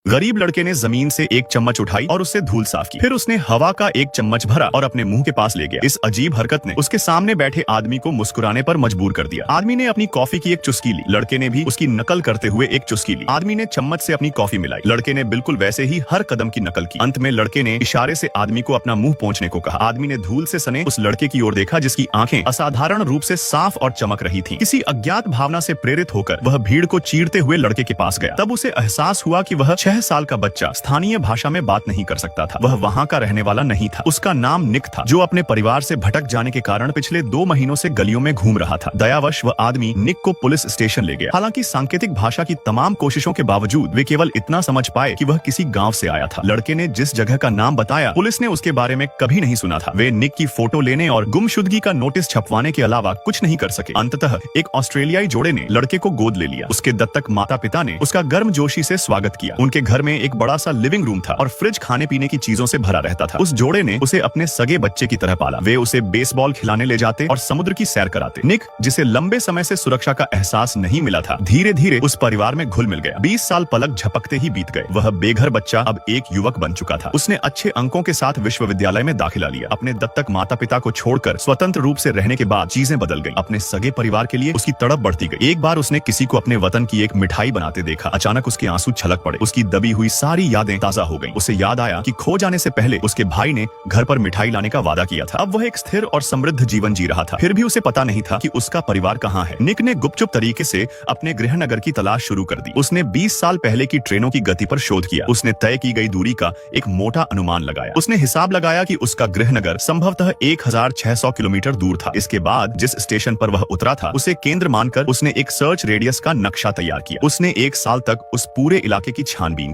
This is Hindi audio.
गरीब लड़के ने जमीन से एक चम्मच उठाई और उससे धूल साफ की। फिर उसने हवा का एक चम्मच भरा और अपने मुंह के पास ले गया। इस अजीब हरकत ने उसके सामने बैठे आदमी को मुस्कुराने पर मजबूर कर दिया। आदमी ने अपनी कॉफी की एक चुस्की ली। लड़के ने भी उसकी नकल करते हुए एक चुस्की ली। आदमी ने चम्मच से अपनी कॉफी मिलाई। लड़के ने बिल्कुल वैसे ही हर कदम की नकल की। अंत में लड़के ने इशारे से आदमी को अपना मुंह पोंछने को कहा। आदमी ने धूल से सने उस लड़के की ओर देखा जिसकी आंखें असाधारण रूप से साफ और चमक रही थीं। किसी अज्ञात भावना से प्रेरित होकर वह भीड़ को चीरते हुए लड़के के पास गया। तब उसे एहसास हुआ कि वह 6 साल का बच्चा स्थानीय भाषा में बात नहीं कर सकता था। वह वहाँ का रहने वाला नहीं था। उसका नाम निक था, जो अपने परिवार से भटक जाने के कारण पिछले 2 महीनों से गलियों में घूम रहा था। दयावश वह आदमी निक को पुलिस स्टेशन ले गया। हालांकि सांकेतिक भाषा की तमाम कोशिशों के बावजूद वे केवल इतना समझ पाए कि वह किसी गांव से आया था। लड़के ने जिस जगह का नाम बताया, पुलिस ने उसके बारे में कभी नहीं सुना था। वे निक की फोटो लेने और गुमशुदगी का नोटिस छपवाने के अलावा कुछ नहीं कर सके। अंततः एक ऑस्ट्रेलियाई जोड़े ने लड़के को गोद ले लिया। उसके दत्तक माता पिता ने उसका गर्मजोशी से स्वागत किया। उनके घर में एक बड़ा सा लिविंग रूम था और फ्रिज खाने पीने की चीजों से भरा रहता था। उस जोड़े ने उसे अपने सगे बच्चे की तरह पाला। वे उसे बेसबॉल खिलाने ले जाते और समुद्र की सैर कराते। निक, जिसे लंबे समय से सुरक्षा का एहसास नहीं मिला था, धीरे धीरे उस परिवार में घुल मिल गया। 20 साल पलक झपकते ही बीत गए। वह बेघर बच्चा अब एक युवक बन चुका था। उसने अच्छे अंकों के साथ विश्वविद्यालय में दाखिला लिया। अपने दत्तक माता पिता को छोड़कर स्वतंत्र रूप से रहने के बाद चीजें बदल गई। अपने सगे परिवार के लिए उसकी तड़प बढ़ती गई। एक बार उसने किसी को अपने वतन की एक मिठाई बनाते देखा। अचानक उसके आंसू छलक पड़े। उसकी दबी हुई सारी यादें ताजा हो गईं। उसे याद आया कि खो जाने से पहले उसके भाई ने घर पर मिठाई लाने का वादा किया था। अब वह एक स्थिर और समृद्ध जीवन जी रहा था। फिर भी उसे पता नहीं था कि उसका परिवार कहाँ है। निक ने गुपचुप तरीके से अपने गृहनगर की तलाश शुरू कर दी। उसने 20 साल पहले की ट्रेनों की गति पर शोध किया। उसने तय की गई दूरी का एक मोटा अनुमान लगाया। उसने हिसाब लगाया कि उसका गृहनगर संभवतः 1600 किलोमीटर दूर था। इसके बाद जिस स्टेशन पर वह उतरा था, उसे केंद्र मानकर उसने एक सर्च रेडियस का नक्शा तैयार किया। उसने 1 साल तक उस पूरे इलाके की छानबीन